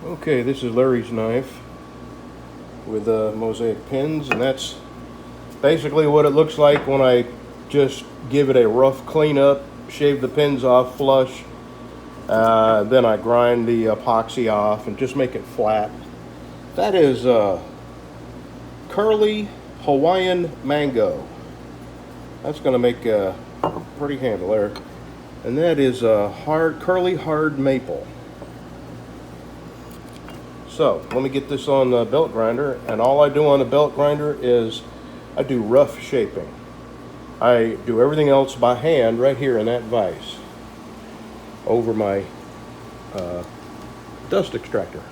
Okay, this is Larry's knife with mosaic pins, and that's basically what it looks like when I just give it a rough cleanup, shave the pins off flush, then I grind the epoxy off and just make it flat. That is curly Hawaiian mango. That's going to make a pretty handle there. And that is curly hard maple. So let me get this on the belt grinder, and all I do on the belt grinder is I do rough shaping. I do everything else by hand right here in that vise over my dust extractor.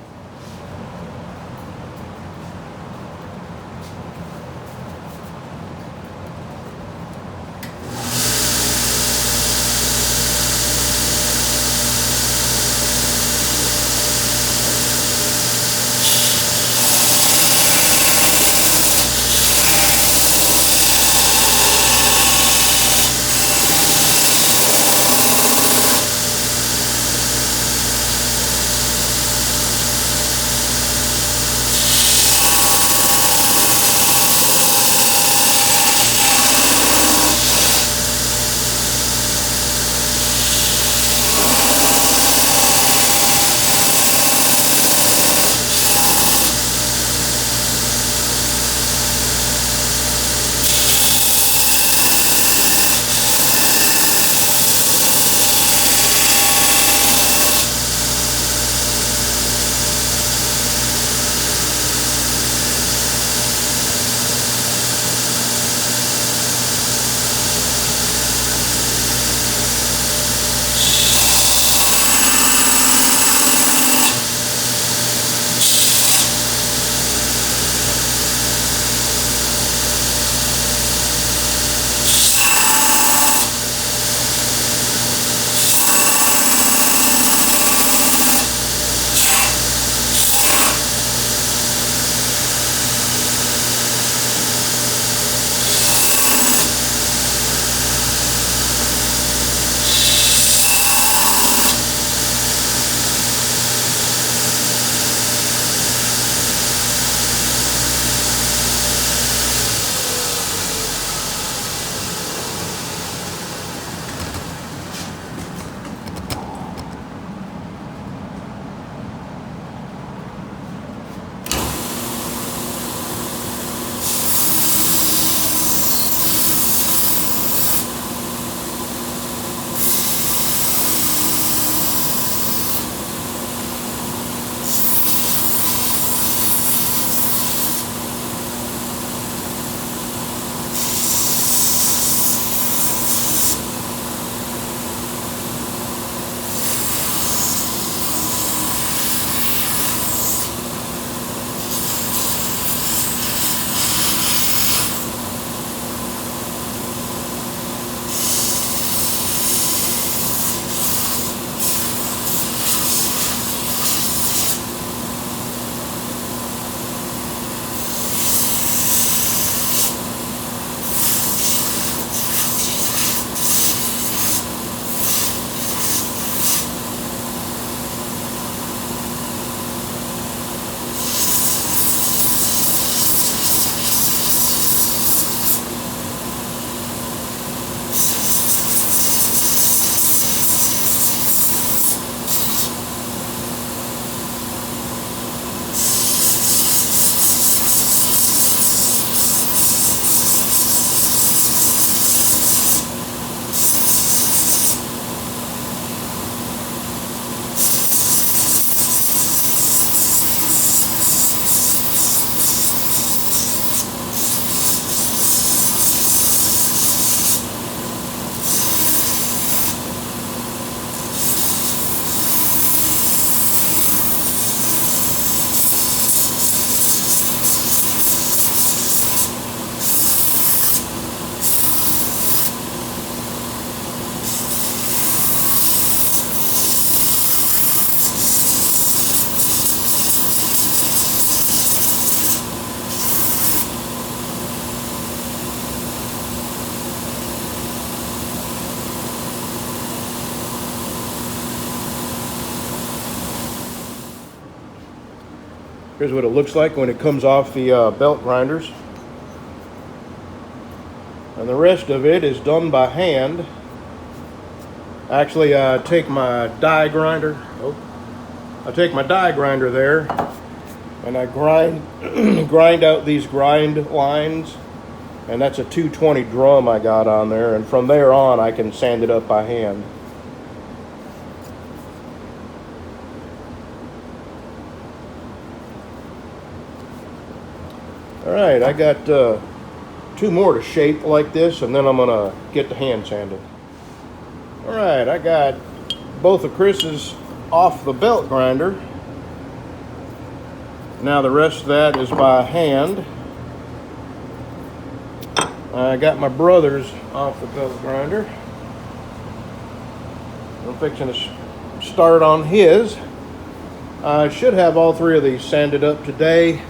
Here's what it looks like when it comes off the belt grinders. And the rest of it is done by hand. Actually, I take my die grinder. I take my die grinder there, and I grind grind out these grind lines. And that's a 220 drum I got on there. And from there on, I can sand it up by hand. All right, I got 2 more to shape like this, and then I'm gonna get the hand sanded. All right, I got both of Chris's off the belt grinder. Now the rest of that is by hand. I got my brother's off the belt grinder. I'm fixing to start on his. I should have all 3 of these sanded up today.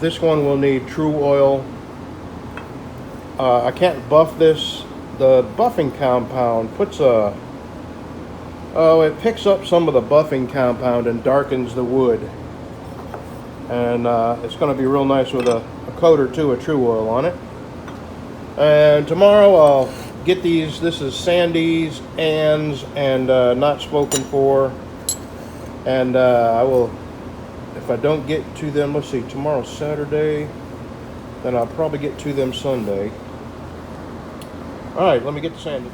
This one will need True Oil. I can't buff this. The buffing compound puts it picks up some of the buffing compound and darkens the wood. And it's going to be real nice with a coat or 2 of True Oil on it. And tomorrow I'll get these. This is Sandy's, Ann's, and Not Spoken For. And I will, if I don't get to them, let's see, tomorrow's Saturday, then I'll probably get to them Sunday. All right, let me get to sanding.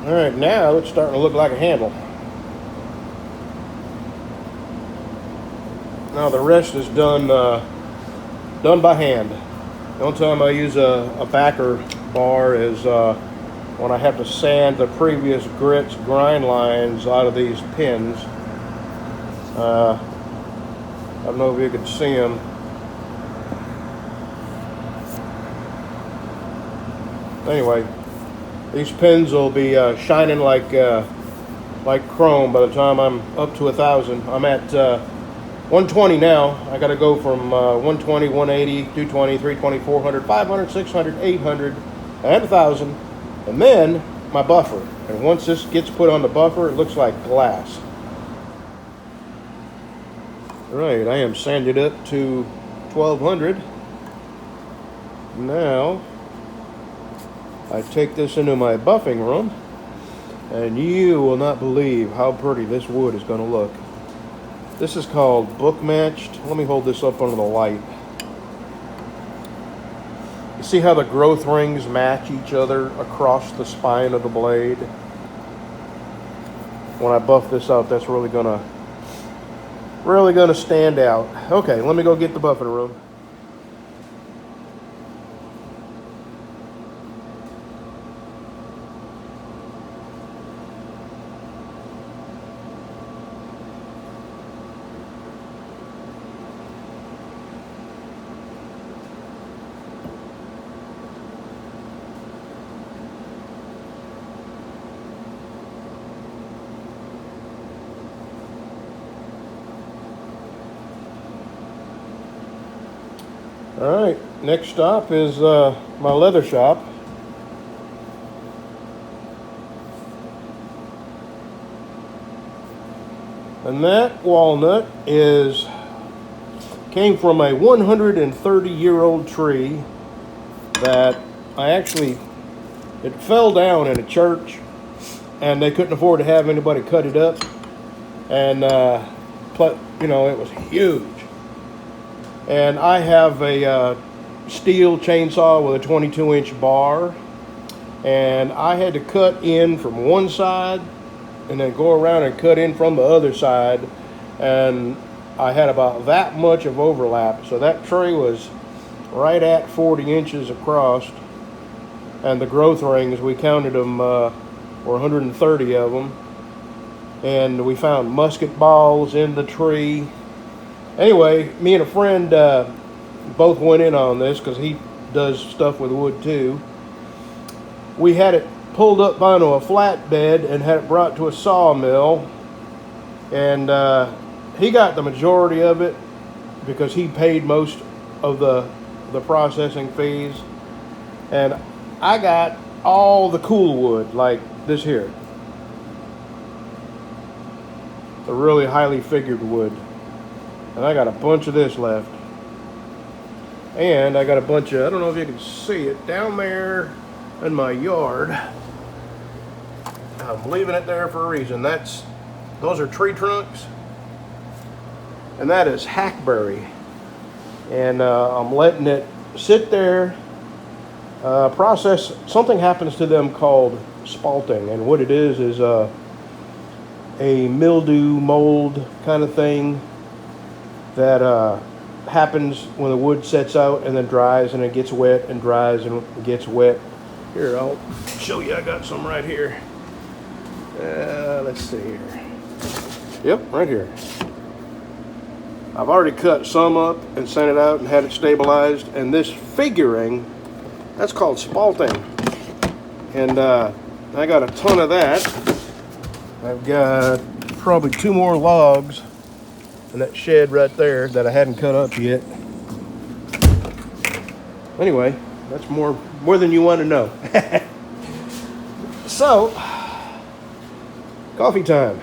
All right, now it's starting to look like a handle. Now the rest is done by hand. The only time I use a backer bar is when I have to sand the previous grits grind lines out of these pins. I don't know if you can see them. Anyway, these pins will be shining like chrome by the time I'm up to 1,000. I'm at 120 now. I got to go from 120, 180, 220, 320, 400, 500, 600, 800, and 1,000. And then my buffer. And once this gets put on the buffer, it looks like glass. All right, I am sanded up to 1,200. Now I take this into my buffing room, and you will not believe how pretty this wood is going to look. This is called book matched. Let me hold this up under the light. You see how the growth rings match each other across the spine of the blade? When I buff this out, that's really gonna stand out. Okay, let me go get the buffing room. All right, next stop is my leather shop. And that walnut came from a 130-year-old tree that it fell down in a church, and they couldn't afford to have anybody cut it up. And, it was huge. And I have a steel chainsaw with a 22-inch bar, and I had to cut in from one side and then go around and cut in from the other side, and I had about that much of overlap. So that tree was right at 40 inches across, and the growth rings, we counted them, were 130 of them, and we found musket balls in the tree. Anyway, me and a friend both went in on this because he does stuff with wood too. We had it pulled up onto a flatbed and had it brought to a sawmill, and he got the majority of it because he paid most of the processing fees, and I got all the cool wood, like this here, the really highly figured wood, and I got a bunch of this left, and I got a bunch of, I don't know if you can see it down there in my yard. I'm leaving it there for a reason. Those are tree trunks, and that is hackberry, and I'm letting it sit there. Something happens to them called spalting, and what it is a mildew mold kind of thing that happens when the wood sets out and then dries, and it gets wet and dries and gets wet. Here, I'll show you. I got some right here. Let's see here. Yep, right here. I've already cut some up and sent it out and had it stabilized, and this figuring, that's called spalting, and I got a ton of that. I've got probably 2 more logs in that shed right there that I hadn't cut up yet. Anyway, that's more than you want to know. So, coffee time.